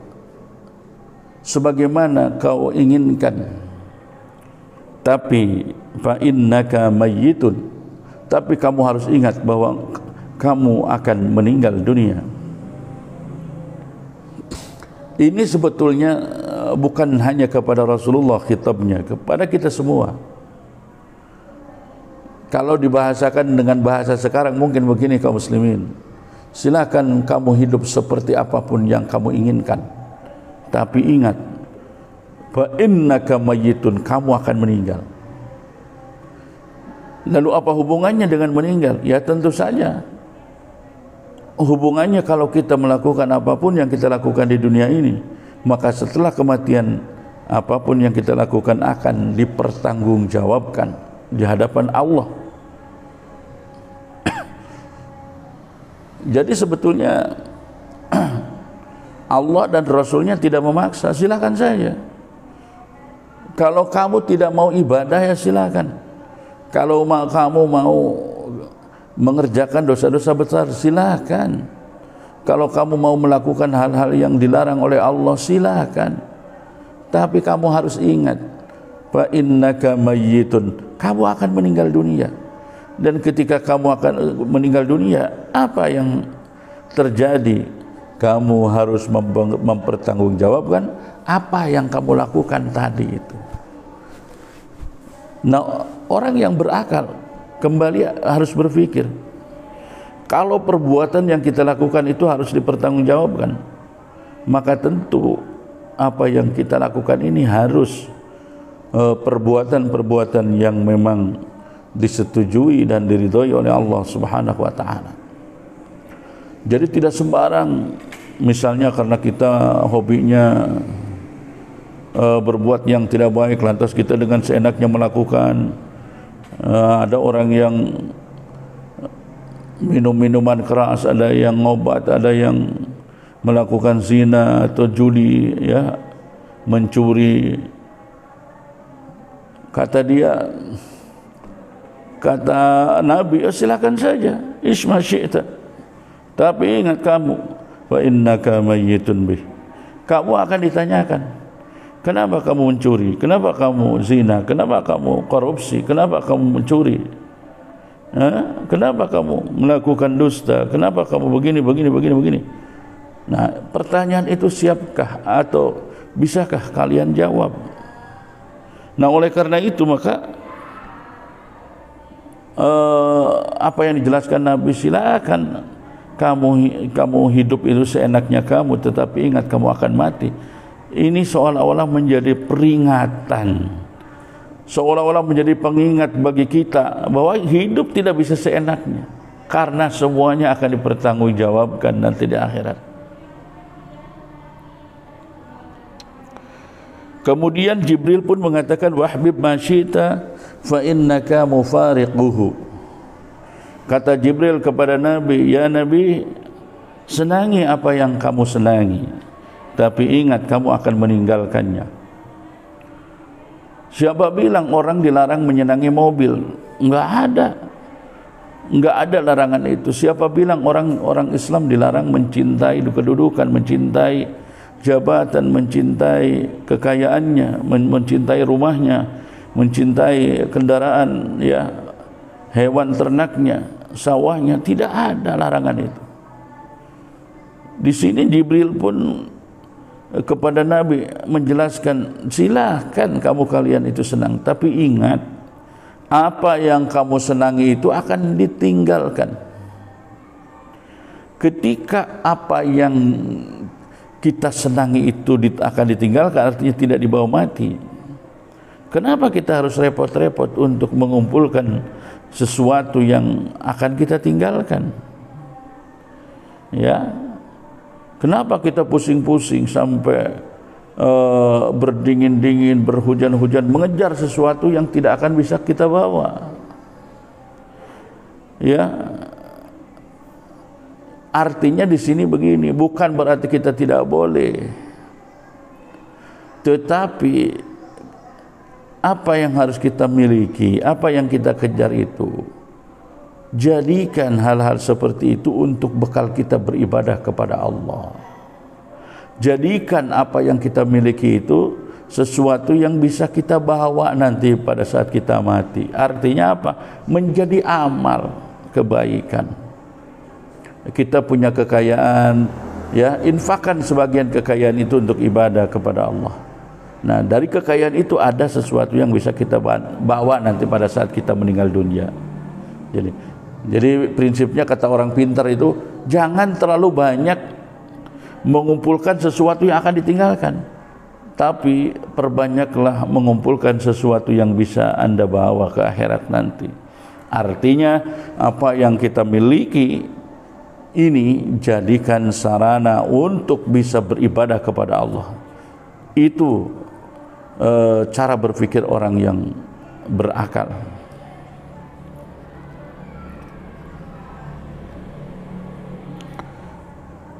sebagaimana kau inginkan. Tapi fa innaka mayyitun, tapi kamu harus ingat bahwa kamu akan meninggal dunia. Ini sebetulnya bukan hanya kepada Rasulullah khitabnya, kepada kita semua. Kalau dibahasakan dengan bahasa sekarang mungkin begini kaum muslimin, silakan kamu hidup seperti apapun yang kamu inginkan, tapi ingat, fa innaka mayyitun, kamu akan meninggal. Lalu apa hubungannya dengan meninggal? Ya tentu saja hubungannya kalau kita melakukan apapun yang kita lakukan di dunia ini, maka setelah kematian apapun yang kita lakukan akan dipertanggungjawabkan di hadapan Allah. Jadi sebetulnya Allah dan Rasulnya tidak memaksa, silakan saja. Kalau kamu tidak mau ibadah ya silakan. Kalau kamu mau mengerjakan dosa-dosa besar silakan. Kalau kamu mau melakukan hal-hal yang dilarang oleh Allah silakan. Tapi kamu harus ingat, fa innaka mayyitun, kamu akan meninggal dunia. Dan ketika kamu akan meninggal dunia, apa yang terjadi? Kamu harus mempertanggungjawabkan apa yang kamu lakukan tadi itu. Nah, orang yang berakal kembali harus berpikir, kalau perbuatan yang kita lakukan itu harus dipertanggungjawabkan, maka tentu apa yang kita lakukan ini harus perbuatan-perbuatan yang memang disetujui dan diridhoi oleh Allah Subhanahu wa taala. Jadi tidak sembarang, misalnya karena kita hobinya berbuat yang tidak baik, lantas kita dengan seenaknya melakukan. Ada orang yang minum minuman keras, ada yang ngobat, ada yang melakukan zina atau judi, ya, mencuri. Kata Nabi, silakan saja, isma syi'ta, tapi ingat kamu, wa innaka mayyitun bih, kamu akan ditanyakan, kenapa kamu mencuri, kenapa kamu zina, kenapa kamu korupsi, kenapa kamu mencuri, kenapa kamu melakukan dusta, kenapa kamu begini. Nah, pertanyaan itu siapkah atau bisakah kalian jawab? Nah, oleh karena itu maka apa yang dijelaskan Nabi, silakan kamu hidup itu seenaknya kamu, tetapi ingat kamu akan mati. Ini seolah-olah menjadi peringatan, seolah-olah menjadi pengingat bagi kita bahwa hidup tidak bisa seenaknya, karena semuanya akan dipertanggungjawabkan nanti di akhirat. Kemudian Jibril pun mengatakan, wahbib masyita fa innaka mufariquhu. Kata Jibril kepada Nabi, ya Nabi, senangi apa yang kamu senangi, tapi ingat kamu akan meninggalkannya. Siapa bilang orang dilarang menyenangi mobil? Enggak ada larangan itu. Siapa bilang orang Islam dilarang mencintai kedudukan, mencintai jabatan, mencintai kekayaannya, mencintai rumahnya, mencintai kendaraan, ya, hewan ternaknya, sawahnya? Tidak ada larangan itu. Di sini Jibril pun kepada Nabi menjelaskan, silakan kalian itu senang, tapi ingat apa yang kamu senangi itu akan ditinggalkan. Ketika apa yang kita senangi itu akan ditinggalkan, artinya tidak dibawa mati. Kenapa kita harus repot-repot untuk mengumpulkan sesuatu yang akan kita tinggalkan? Ya, kenapa kita pusing-pusing sampai berdingin-dingin, berhujan-hujan mengejar sesuatu yang tidak akan bisa kita bawa? Ya, Artinya di sini begini, bukan berarti kita tidak boleh, tetapi apa yang harus kita miliki, apa yang kita kejar itu, jadikan hal-hal seperti itu untuk bekal kita beribadah kepada Allah. Jadikan apa yang kita miliki itu sesuatu yang bisa kita bawa nanti pada saat kita mati. Artinya apa? Menjadi amal kebaikan. Kita punya kekayaan, ya, infakkan sebagian kekayaan itu untuk ibadah kepada Allah. Nah, dari kekayaan itu ada sesuatu yang bisa kita bawa nanti pada saat kita meninggal dunia. Jadi prinsipnya kata orang pintar itu, jangan terlalu banyak mengumpulkan sesuatu yang akan ditinggalkan, tapi perbanyaklah mengumpulkan sesuatu yang bisa Anda bawa ke akhirat nanti. Artinya apa yang kita miliki ini jadikan sarana untuk bisa beribadah kepada Allah. Itu cara berpikir orang yang berakal.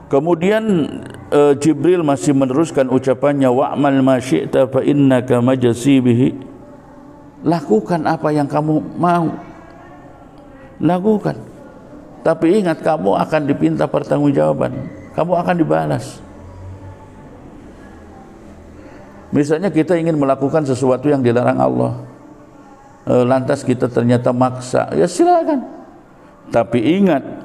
Kemudian Jibril masih meneruskan ucapannya, wa'mal ma syi'ta fa innaka majzi bihi. Lakukan apa yang kamu mau, lakukan, tapi ingat kamu akan dipinta pertanggungjawaban, kamu akan dibalas. Misalnya kita ingin melakukan sesuatu yang dilarang Allah, lantas kita ternyata maksa, ya silakan, tapi ingat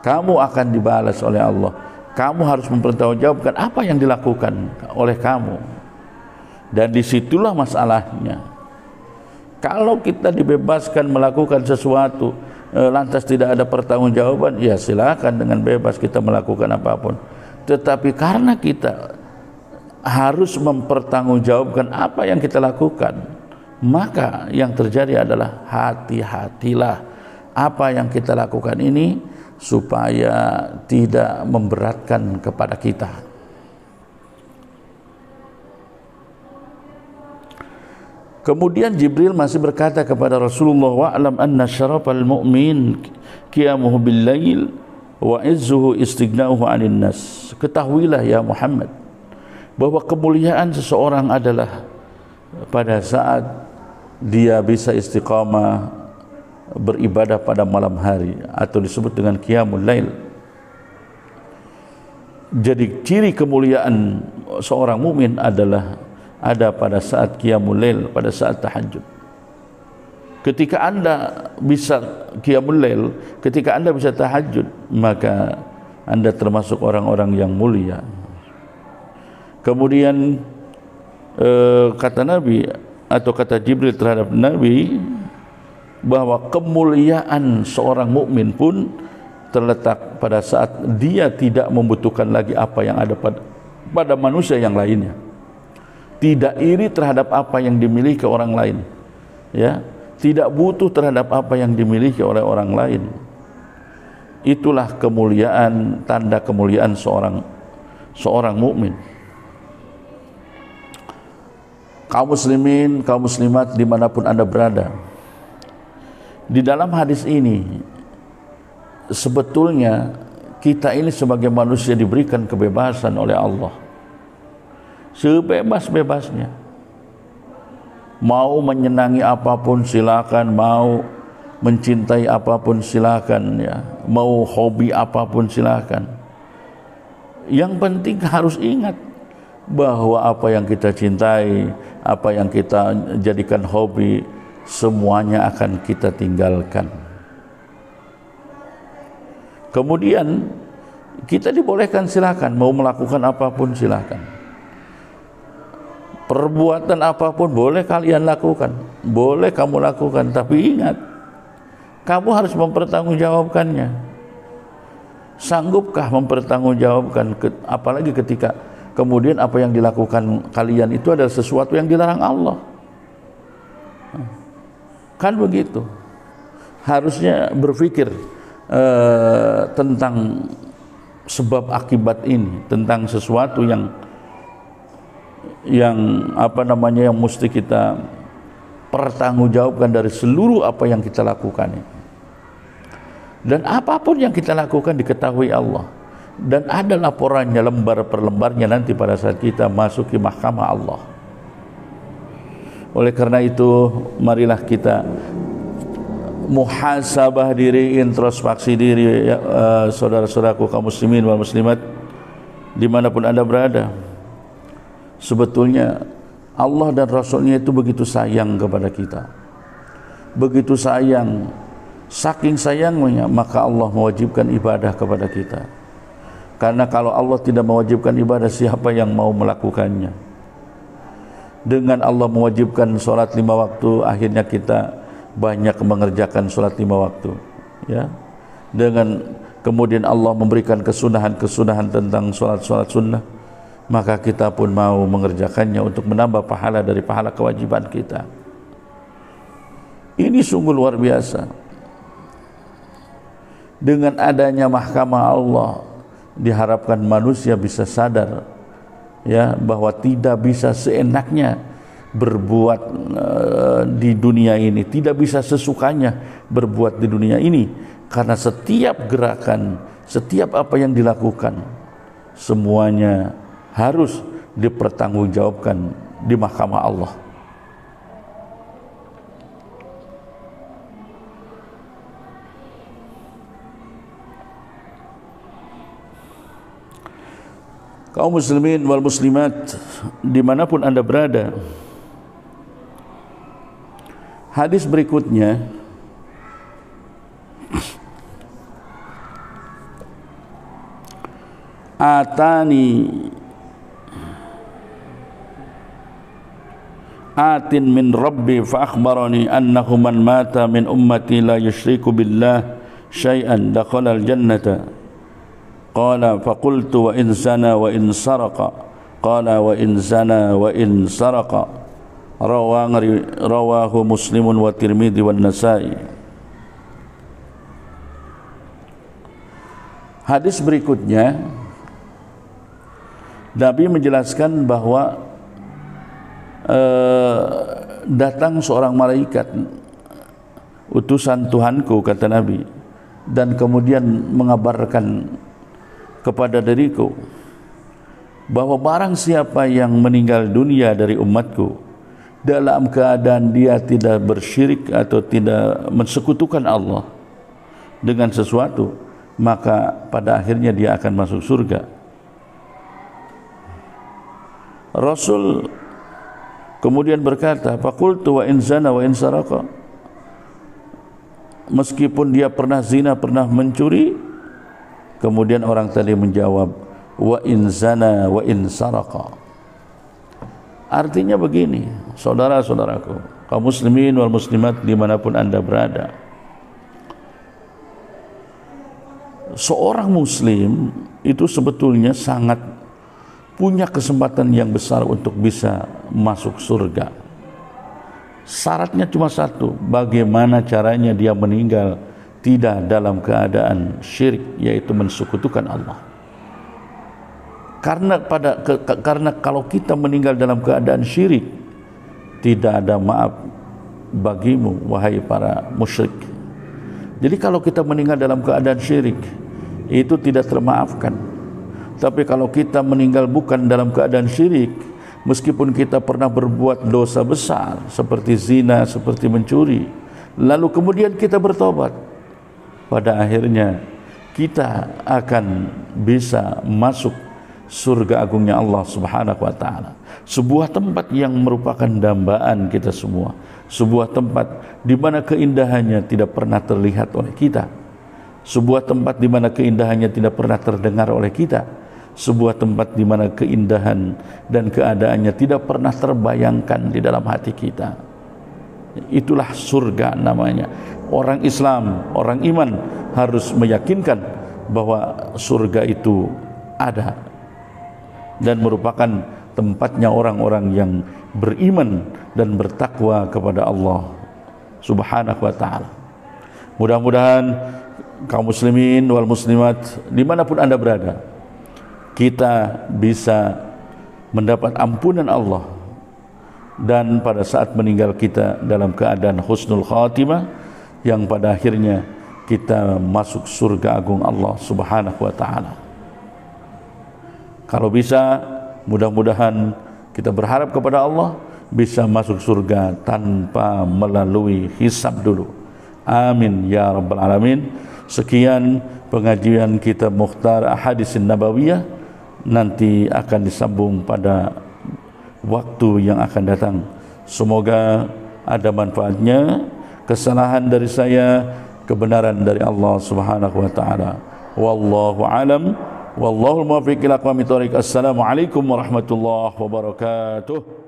kamu akan dibalas oleh Allah. Kamu harus mempertanggungjawabkan apa yang dilakukan oleh kamu. Dan disitulah masalahnya. Kalau kita dibebaskan melakukan sesuatu, lantas tidak ada pertanggungjawaban, ya silakan dengan bebas kita melakukan apapun. Tetapi karena kita harus mempertanggungjawabkan apa yang kita lakukan, maka yang terjadi adalah hati-hatilah apa yang kita lakukan ini supaya tidak memberatkan kepada kita. Kemudian Jibril masih berkata kepada Rasulullah, wa'lam anna syarafal mu'min qiyamuhu bil lail wa izzuhu istighna'uhu 'anil nas. Ketahuilah ya Muhammad bahwa kemuliaan seseorang adalah pada saat dia bisa istiqamah beribadah pada malam hari, atau disebut dengan qiyamul lail. Jadi ciri kemuliaan seorang mukmin adalah ada pada saat qiyamul lail, pada saat tahajud. Ketika Anda bisa qiyamul lail, ketika Anda bisa tahajud, maka Anda termasuk orang-orang yang mulia. Kemudian kata Nabi atau kata Jibril terhadap Nabi bahwa kemuliaan seorang mukmin pun terletak pada saat dia tidak membutuhkan lagi apa yang ada pada manusia yang lainnya. Tidak iri terhadap apa yang dimiliki orang lain, ya, tidak butuh terhadap apa yang dimiliki oleh orang lain. Itulah kemuliaan, tanda kemuliaan seorang mukmin. Kaum muslimin, kaum muslimat dimanapun Anda berada, di dalam hadis ini sebetulnya kita ini sebagai manusia diberikan kebebasan oleh Allah, sebebas-bebasnya. Mau menyenangi apapun silakan, mau mencintai apapun silakan, ya, mau hobi apapun silakan. Yang penting harus ingat bahwa apa yang kita cintai, apa yang kita jadikan hobi, semuanya akan kita tinggalkan. Kemudian kita dibolehkan silakan, mau melakukan apapun silakan. Perbuatan apapun boleh kalian lakukan, boleh kamu lakukan, tapi ingat, kamu harus mempertanggungjawabkannya. Sanggupkah mempertanggungjawabkan, apalagi ketika kemudian apa yang dilakukan kalian itu adalah sesuatu yang dilarang Allah. Kan begitu. Harusnya berpikir tentang sebab akibat ini, tentang sesuatu yang yang mesti kita pertanggungjawabkan dari seluruh apa yang kita lakukan ini. Dan apapun yang kita lakukan diketahui Allah. Dan ada laporannya lembar per lembarnya nanti pada saat kita masuk ke mahkamah Allah. Oleh karena itu, marilah kita muhasabah diri, introspeksi diri, saudara-saudaraku kaum muslimin wal muslimat dimanapun Anda berada. Sebetulnya Allah dan Rasulnya itu begitu sayang kepada kita, begitu sayang. Saking sayangnya maka Allah mewajibkan ibadah kepada kita. Karena kalau Allah tidak mewajibkan ibadah, siapa yang mau melakukannya? Dengan Allah mewajibkan sholat 5 waktu, akhirnya kita banyak mengerjakan sholat 5 waktu, ya. Dengan kemudian Allah memberikan kesunahan-kesunahan tentang sholat-sholat sunnah, maka kita pun mau mengerjakannya untuk menambah pahala dari pahala kewajiban kita. Ini sungguh luar biasa. Dengan adanya mahkamah Allah, diharapkan manusia bisa sadar, ya, bahwa tidak bisa seenaknya berbuat di dunia ini, tidak bisa sesukanya berbuat di dunia ini, karena setiap gerakan, setiap apa yang dilakukan, semuanya harus dipertanggungjawabkan di mahkamah Allah. Kaum muslimin wal muslimat dimanapun Anda berada, hadis berikutnya atin min rabbi fa akhbarani annahu man mata min ummati la yusyriku billah syai'an dakhala al-jannata. Qala faqultu wa in zana wa in saraqa. Qala wa in zana wa in saraqa. Rawahu Muslimun wa Tirmidzi wa Nasa'i. Hadis berikutnya Nabi menjelaskan bahwa datang seorang malaikat, utusan Tuhanku, kata Nabi, dan kemudian mengabarkan kepada diriku bahwa barang siapa yang meninggal dunia dari umatku dalam keadaan dia tidak bersyirik atau tidak mensekutukan Allah dengan sesuatu, maka pada akhirnya dia akan masuk surga. Rasul kemudian berkata, faqultu wa in zana wa in saraqa. Meskipun dia pernah zina, pernah mencuri. Kemudian orang tadi menjawab, wa in zana wa in saraqa. Artinya begini, saudara-saudaraku, kaum muslimin wal muslimat dimanapun Anda berada, seorang muslim itu sebetulnya sangat punya kesempatan yang besar untuk bisa masuk surga. Syaratnya cuma satu, bagaimana caranya dia meninggal tidak dalam keadaan syirik, yaitu mensekutukan Allah. Karena kalau kita meninggal dalam keadaan syirik, tidak ada maaf bagimu, wahai para musyrik. Jadi kalau kita meninggal dalam keadaan syirik, itu tidak termaafkan. Tapi kalau kita meninggal bukan dalam keadaan syirik, meskipun kita pernah berbuat dosa besar seperti zina, seperti mencuri, lalu kemudian kita bertobat, pada akhirnya kita akan bisa masuk surga agungnya Allah Subhanahu wa taala. Sebuah tempat yang merupakan dambaan kita semua, sebuah tempat di mana keindahannya tidak pernah terlihat oleh kita, sebuah tempat di mana keindahannya tidak pernah terdengar oleh kita, sebuah tempat di mana keindahan dan keadaannya tidak pernah terbayangkan di dalam hati kita. Itulah surga namanya. Orang Islam, orang iman harus meyakinkan bahwa surga itu ada dan merupakan tempatnya orang-orang yang beriman dan bertakwa kepada Allah Subhanahu wa ta'ala. Mudah-mudahan kaum muslimin wal muslimat dimanapun Anda berada, kita bisa mendapat ampunan Allah, dan pada saat meninggal kita dalam keadaan husnul khatimah, yang pada akhirnya kita masuk surga agung Allah Subhanahu wa taala. Kalau bisa, mudah-mudahan kita berharap kepada Allah bisa masuk surga tanpa melalui hisab dulu. Amin ya rabbal alamin. Sekian pengajian kita Mukhtar Ahadits Nabawiyah, nanti akan disambung pada waktu yang akan datang. Semoga ada manfaatnya. Kesalahan dari saya, kebenaran dari Allah Subhanahu wa taala. Wallahu alam. Wallahu muwaffiq ila aqwamit thoriq. Assalamualaikum warahmatullahi wabarakatuh.